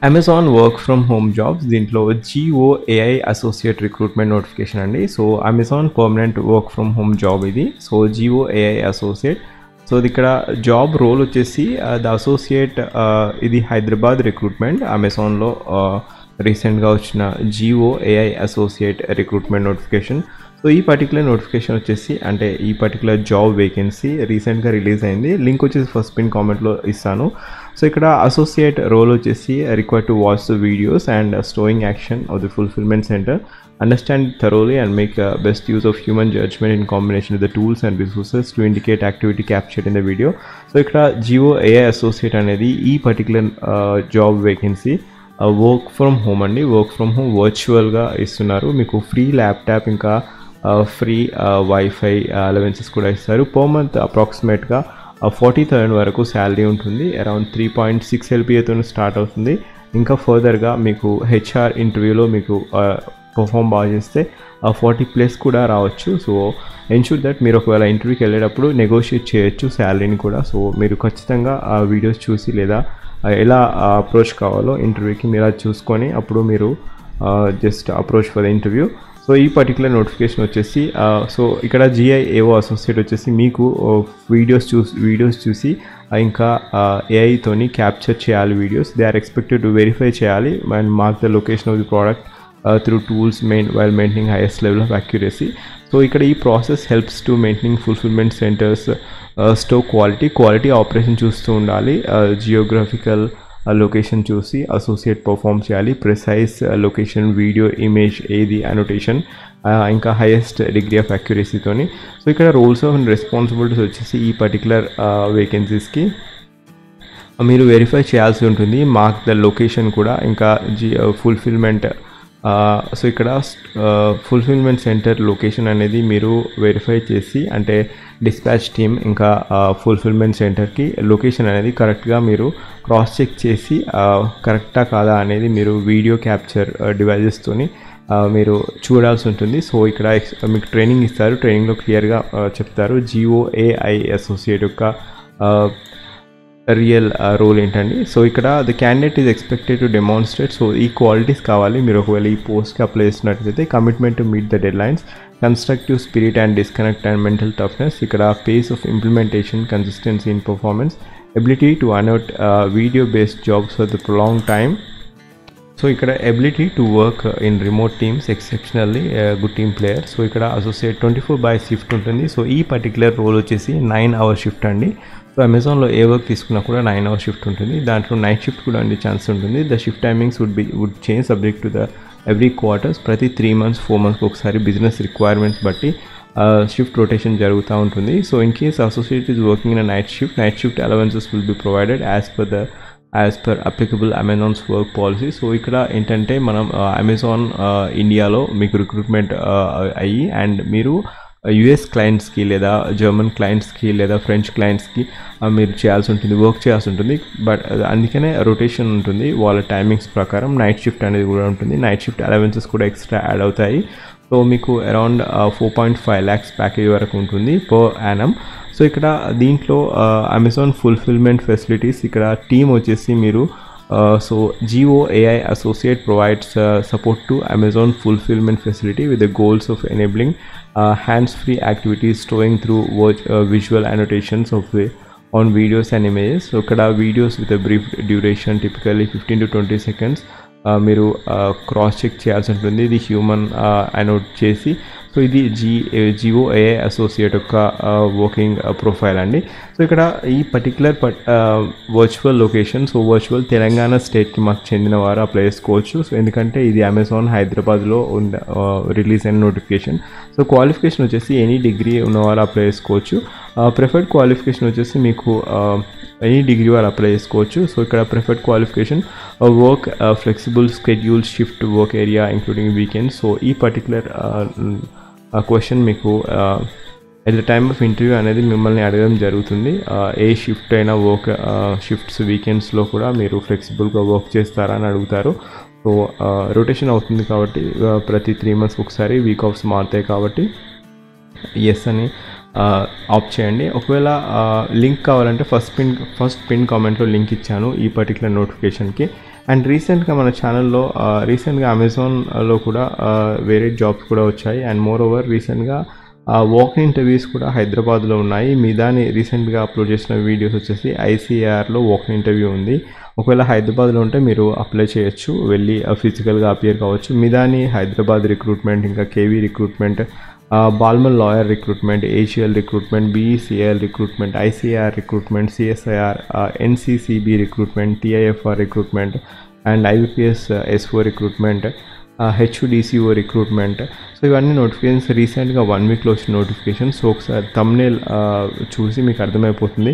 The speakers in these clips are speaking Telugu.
Amazon work from home jobs దీంట్లో GO AI associate recruitment notification అండి. So Amazon permanent work from home job ఇది. So GO AI associate. So ఇది ఇక్కడ జాబ్ రోల్ వచ్చేసి ద అసోసియేట్, ఇది హైదరాబాద్ రిక్రూట్మెంట్. అమెజాన్లో రీసెంట్గా వచ్చిన GO AI associate recruitment notification. So ఈ పర్టికులర్ నోటిఫికేషన్ వచ్చేసి, అంటే ఈ పర్టికులర్ జాబ్ వేకెన్సీ రీసెంట్గా రిలీజ్ అయింది. లింక్ వచ్చేసి ఫస్ట్ పిన్ కామెంట్లో ఇస్తాను. సో ఇక్కడ అసోసియేట్ రోల్ వచ్చేసి required to watch the videos and stowing action of the fulfilment centre, understand thoroughly and make best use of human judgment in combination with the tools and resources to indicate activity captured in the video. So ఇక్కడ జిఓ ఏఐ అసోసియేట్ అనేది ఈ particular job vacancy work from home అండి. వర్క్ ఫ్రమ్ హోమ్ వర్చువల్గా ఇస్తున్నారు. మీకు ఫ్రీ ల్యాప్టాప్ ఇంకా ఫ్రీ వైఫై అలవెన్సెస్ కూడా ఇస్తారు. పర్ మంత్ అప్రాక్సిమేట్గా 40,000 వరకు శాలరీ ఉంటుంది. అరౌండ్ 3.6 LPAతో స్టార్ట్ అవుతుంది. ఇంకా ఫర్దర్గా మీకు హెచ్ఆర్ ఇంటర్వ్యూలో మీకు పర్ఫామ్ బాగా చేస్తే 40+ కూడా రావచ్చు. సో ఎన్షూర్ దట్ మీరు ఒకవేళ ఇంటర్వ్యూకి వెళ్ళేటప్పుడు నెగోషియేట్ చేయొచ్చు శాలరీని కూడా. సో మీరు ఖచ్చితంగా ఆ వీడియోస్ చూసి లేదా ఎలా అప్రోచ్ కావాలో ఇంటర్వ్యూకి మీరు అది చూసుకొని అప్పుడు మీరు just approach for the interview. So ఈ పర్టికులర్ నోటిఫికేషన్ వచ్చేసి సో ఇక్కడ జిఐఏఓ అసోసియేట్ వచ్చేసి మీకు వీడియోస్ చూసి ఇంకా ఏఐతోని క్యాప్చర్ చేయాలి videos. They are expected to verify చేయాలి and mark the location of the product through tools while maintaining highest level of accuracy. So ఇక్కడ ఈ process helps to maintaining fulfilment centres store quality operation చూస్తూ ఉండాలి. జియోగ్రఫికల్ లొకేషన్ చూసి అసోసియేట్ పర్ఫామ్ చేయాలి. ప్రిసైజ్ లొకేషన్, వీడియో, ఇమేజ్, ఏది అనోటేషన్, ఇంకా హైయెస్ట్ డిగ్రీ ఆఫ్ అక్యురసీతోని. సో ఇక్కడ రోల్స్ ఆఫ్ అండ్ రెస్పాన్సిబిలిటీస్ వచ్చేసి ఈ పర్టికులర్ వేకెన్సీస్కి మీరు వెరిఫై చేయాల్సి ఉంటుంది. మార్క్ ద లొకేషన్ కూడా, ఇంకా ఫుల్ఫిల్మెంట్. సో ఇక్కడ ఫుల్ఫిల్మెంట్ సెంటర్ లొకేషన్ అనేది మీరు వెరిఫై చేసి, అంటే డిస్పాచ్ టీమ్ ఇంకా ఫుల్ఫిల్మెంట్ సెంటర్కి లొకేషన్ అనేది కరెక్ట్గా మీరు క్రాస్ చెక్ చేసి కరెక్టా కాదా అనేది మీరు వీడియో క్యాప్చర్ డివైజెస్తోని మీరు చూడాల్సి ఉంటుంది. సో ఇక్కడ మీకు ట్రైనింగ్ ఇస్తారు. ట్రైనింగ్లో క్లియర్గా చెప్తారు జిఓ ఏఐ అసోసియేట్ యొక్క రియల్ రోల్ ఏంటండి. సో ఇక్కడ the candidate is expected to demonstrate. So ఈ క్వాలిటీస్ కావాలి. మీరు ఒకవేళ ఈ పోస్ట్కి అప్లై చేసినట్లయితే commitment to meet the deadlines, constructive spirit and disconnect and mental toughness, ఇక్కడ pace of implementation, consistency in performance, ability to annotate video based jobs for the prolong time. So ఇక్కడ ability to work in remote teams, exceptionally good team player. So ఇక్కడ అసోసియేట్ 24/7 షిఫ్ట్ ఉంటుంది. సో ఈ పర్టికులర్ రోల్ వచ్చేసి 9 hour షిఫ్ట్ అండి. సో అమెజాన్లో ఏ వర్క్ తీసుకున్నా కూడా 9 hour షిఫ్ట్ ఉంటుంది. దాంట్లో నైట్ షిఫ్ట్ కూడా ఉండే ఛాన్స్ ఉంటుంది. The shift timings would change subject to the every quarters. ప్రతి 3 months 4 months ఒకసారి బిజినెస్ రిక్వైర్మెంట్స్ బట్టి షిఫ్ట్ రొటేషన్ జరుగుతూ ఉంటుంది. So in case associate is working in night shift allowances will be provided as per applicable Amazon's work policy. So ఇక్కడ ఏంటంటే మనం అమెజాన్ ఇండియాలో మీకు రిక్రూట్మెంట్ అయ్యి అండ్ మీరు యుఎస్ క్లయింట్స్కి లేదా జర్మన్ క్లయింట్స్కి లేదా ఫ్రెంచ్ క్లయింట్స్కి మీరు వర్క్ చేయాల్సి ఉంటుంది. బట్ అందుకనే రొటేషన్ ఉంటుంది వాళ్ళ టైమింగ్స్ ప్రకారం. నైట్ షిఫ్ట్ అనేది కూడా ఉంటుంది. నైట్ షిఫ్ట్ అలవెన్సెస్ కూడా ఎక్స్ట్రా యాడ్ అవుతాయి. సో మీకు అరౌండ్ 4.5 lakhs ప్యాకేజ్ వరకు ఉంటుంది పర్ యానమ్. సో ఇక్కడ దీంట్లో అమెజాన్ ఫుల్ఫిల్మెంట్ ఫెసిలిటీస్, ఇక్కడ టీమ్ వచ్చేసి మీరు so GO AI associate provides support to Amazon fulfilment facility with the goals of enabling hands-free activities, storing through visual annotations on videos and images. So ikkada videos with a brief duration, typically 15 to 20 seconds, మీరు క్రాస్ చెక్ చేయాల్సి ఉంటుంది. ఇది హ్యూమన్ అనోట్ చేసి. సో ఇది జిఓ ఏఐ అసోసియేట్ యొక్క వర్కింగ్ ప్రొఫైల్ అండి. సో ఇక్కడ ఈ particular virtual location, so virtual Telangana స్టేట్కి మాకు చెందిన వారు అప్లై చేసుకోవచ్చు. సో ఎందుకంటే ఇది అమెజాన్ హైదరాబాద్లో రిలీజ్ అయిన నోటిఫికేషన్. సో క్వాలిఫికేషన్ వచ్చేసి ఎనీ డిగ్రీ ఉన్నవారు అప్లై చేసుకోవచ్చు. ప్రిఫర్డ్ క్వాలిఫికేషన్ వచ్చేసి మీకు ఎనీ డిగ్రీ వారు అప్లై చేసుకోవచ్చు. సో ఇక్కడ preferred qualification work flexible schedule, shift work area including weekends. So ఈ పర్టికులర్ క్వశ్చన్ మీకు at the time of interview అనేది మిమ్మల్ని అడగడం జరుగుతుంది. ఏ షిఫ్ట్ అయినా వర్క్ షిఫ్ట్స్ వీకెండ్స్లో కూడా మీరు ఫ్లెక్సిబుల్గా వర్క్ చేస్తారా అని అడుగుతారు. సో రొటేషన్ అవుతుంది కాబట్టి ప్రతి 3 months ఒకసారి వీక్ ఆఫ్స్ మారుతాయి కాబట్టి ఎస్ అని ఆప్ట్ చేయండి. ఒకవేళ లింక్ కావాలంటే ఫస్ట్ పిన్ కామెంట్లో లింక్ ఇచ్చాను ఈ పర్టికులర్ నోటిఫికేషన్కి. అండ్ రీసెంట్గా మన ఛానల్లో రీసెంట్గా అమెజాన్లో కూడా వేరే జాబ్స్ కూడా వచ్చాయి. అండ్ మోర్ ఓవర్ రీసెంట్గా వాక్ ఇంటర్వ్యూస్ కూడా హైదరాబాద్లో ఉన్నాయి. మీదాని రీసెంట్గా అప్లోడ్ చేసిన వీడియోస్ వచ్చేసి ఐసీఆర్లో వాక్ ఇంటర్వ్యూ ఉంది. ఒకవేళ హైదరాబాద్లో ఉంటే మీరు అప్లై చేయొచ్చు, వెళ్ళి ఫిజికల్గా అపియర్ కావచ్చు. మీదాని హైదరాబాద్ రిక్రూట్మెంట్, ఇంకా KV recruitment, Balmer Lawrie recruitment, ఏషియల్ recruitment, BECL recruitment, ICR recruitment, CSIR, NCCB recruitment, TIFR recruitment, and IBPS SO recruitment, HDCO recruitment. So ఇవన్నీ నోటిఫికేషన్స్ రీసెంట్గా 1 వీక్లో వచ్చిన నోటిఫికేషన్స్. సో ఒకసారి థంబ్నెయిల్ చూసి మీకు అర్థమైపోతుంది.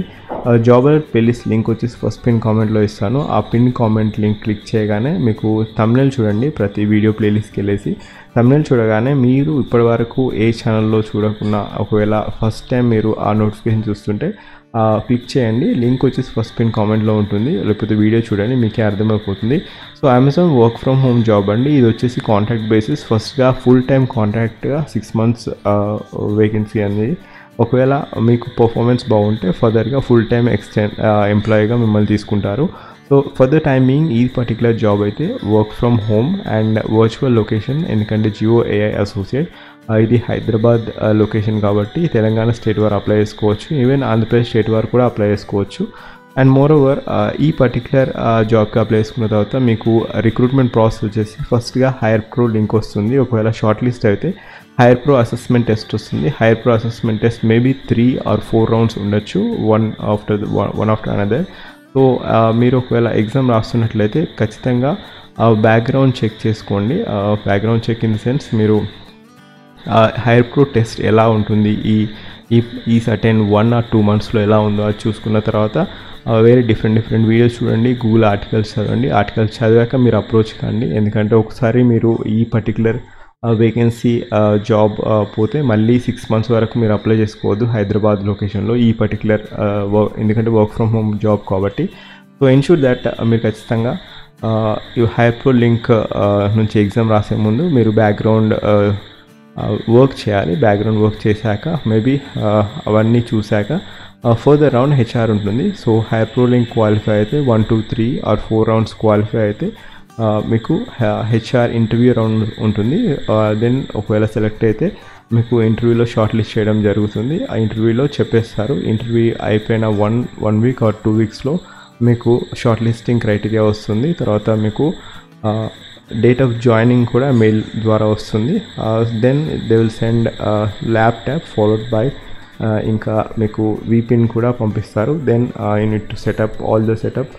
జాబ్ అలర్ట్ ప్లేలిస్ట్ లింక్ వచ్చేసి ఫస్ట్ పిన్ కామెంట్లో ఇస్తాను. ఆ పిన్ కామెంట్ లింక్ క్లిక్ చేయగానే మీకు థంబ్నెయిల్ చూడండి. ప్రతి వీడియో ప్లేలిస్ట్కి వెళ్ళేసి థంబ్నెయిల్ చూడగానే మీరు ఇప్పటివరకు ఏ ఛానల్లో చూడకుండా ఒకవేళ ఫస్ట్ టైం మీరు ఆ నోటిఫికేషన్ చూస్తుంటే క్లిక్ చేయండి. లింక్ వచ్చేసి ఫస్ట్ పిన్ కామెంట్లో ఉంటుంది, లేకపోతే వీడియో చూడండి, మీకే అర్థమైపోతుంది. So Amazon work from home job అండి. ఇది వచ్చేసి కాంట్రాక్ట్ బేసిస్. ఫస్ట్గా ఫుల్ టైం కాంట్రాక్ట్గా 6 months వేకెన్సీ అనేది. ఒకవేళ మీకు పర్ఫార్మెన్స్ బాగుంటే ఫర్దర్గా ఫుల్ టైం ఎంప్లాయీగా మిమ్మల్ని తీసుకుంటారు. So for the time being ఈ పర్టికులర్ జాబ్ అయితే work from home and virtual location, ఎందుకంటే జియో ఏఐ అసోసియేట్. ఇది హైదరాబాద్ లొకేషన్ కాబట్టి తెలంగాణ స్టేట్ వారు అప్లై చేసుకోవచ్చు, ఈవెన్ ఆంధ్రప్రదేశ్ స్టేట్ వారు కూడా అప్లై చేసుకోవచ్చు. అండ్ మోర్ ఓవర్ ఈ పర్టికులర్ జాబ్కి అప్లై చేసుకున్న తర్వాత మీకు రిక్రూట్మెంట్ ప్రాసెస్ వచ్చేసి ఫస్ట్గా హైర్ ప్రో లింక్ వస్తుంది. ఒకవేళ షార్ట్ లిస్ట్ అయితే హైర్ ప్రో అసెస్మెంట్ టెస్ట్ వస్తుంది. HirePro assessment test maybe 3 or 4 rounds ఉండొచ్చు, వన్ ఆఫ్టర్ అనదర్. సో మీరు ఒకవేళ ఎగ్జామ్ రాస్తున్నట్లయితే ఖచ్చితంగా బ్యాక్గ్రౌండ్ చెక్ చేసుకోండి. Background check in the sense మీరు హైర్ ప్రో టెస్ట్ ఎలా ఉంటుంది ఈ సర్టెన్ 1 or 2 monthsలో ఎలా ఉందో అది చూసుకున్న తర్వాత వేరే డిఫరెంట్ వీడియోస్ చూడండి, గూగుల్ ఆర్టికల్స్ చదవండి. ఆర్టికల్స్ చదివాక మీరు అప్రోచ్ కండి, ఎందుకంటే ఒకసారి మీరు ఈ పర్టికులర్ వేకెన్సీ జాబ్ పోతే మళ్ళీ 6 months వరకు మీరు అప్లై చేసుకోవద్దు హైదరాబాద్ లొకేషన్లో ఈ పర్టికులర్ ఎందుకంటే వర్క్ ఫ్రమ్ హోమ్ జాబ్ కాబట్టి. సో ఎన్ష్యూర్ దట్ మీరు ఖచ్చితంగా ఈ హైర్ ప్రో లింక్ నుంచి ఎగ్జామ్ రాసే ముందు మీరు బ్యాక్గ్రౌండ్ వర్క్ చేయాలి. బ్యాక్గ్రౌండ్ వర్క్ చేశాక మేబీ అవన్నీ చూశాక ఫర్దర్ రౌండ్ హెచ్ఆర్ ఉంటుంది. So HirePro link qualify అయితే 1, 2, 3 or 4 rounds క్వాలిఫై అయితే మీకు హెచ్ఆర్ ఇంటర్వ్యూ రౌండ్ ఉంటుంది. దెన్ ఒకవేళ సెలెక్ట్ అయితే మీకు ఇంటర్వ్యూలో షార్ట్ లిస్ట్ చేయడం జరుగుతుంది. ఆ ఇంటర్వ్యూలో చెప్పేస్తారు. ఇంటర్వ్యూ అయిపోయిన 1 week or 2 weeksలో మీకు షార్ట్ లిస్టింగ్ క్రైటీరియా వస్తుంది. తర్వాత మీకు డేట్ ఆఫ్ జాయినింగ్ కూడా మెయిల్ ద్వారా వస్తుంది. Then they will send laptop followed by ఇంకా మీకు VPN కూడా పంపిస్తారు. Then you need to set up all the setup.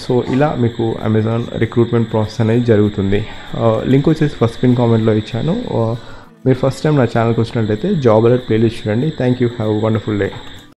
So ఇలా మీకు అమెజాన్ రిక్రూట్మెంట్ ప్రాసెస్ అనేది జరుగుతుంది. లింక్ వచ్చేసి ఫస్ట్ పిన్ కామెంట్లో ఇచ్చాను. మీరు ఫస్ట్ టైం నా ఛానల్కి వచ్చినట్లయితే జాబ్ అలర్ట్ ప్లేలిస్ట్ చూడండి. Thank you, have a wonderful day.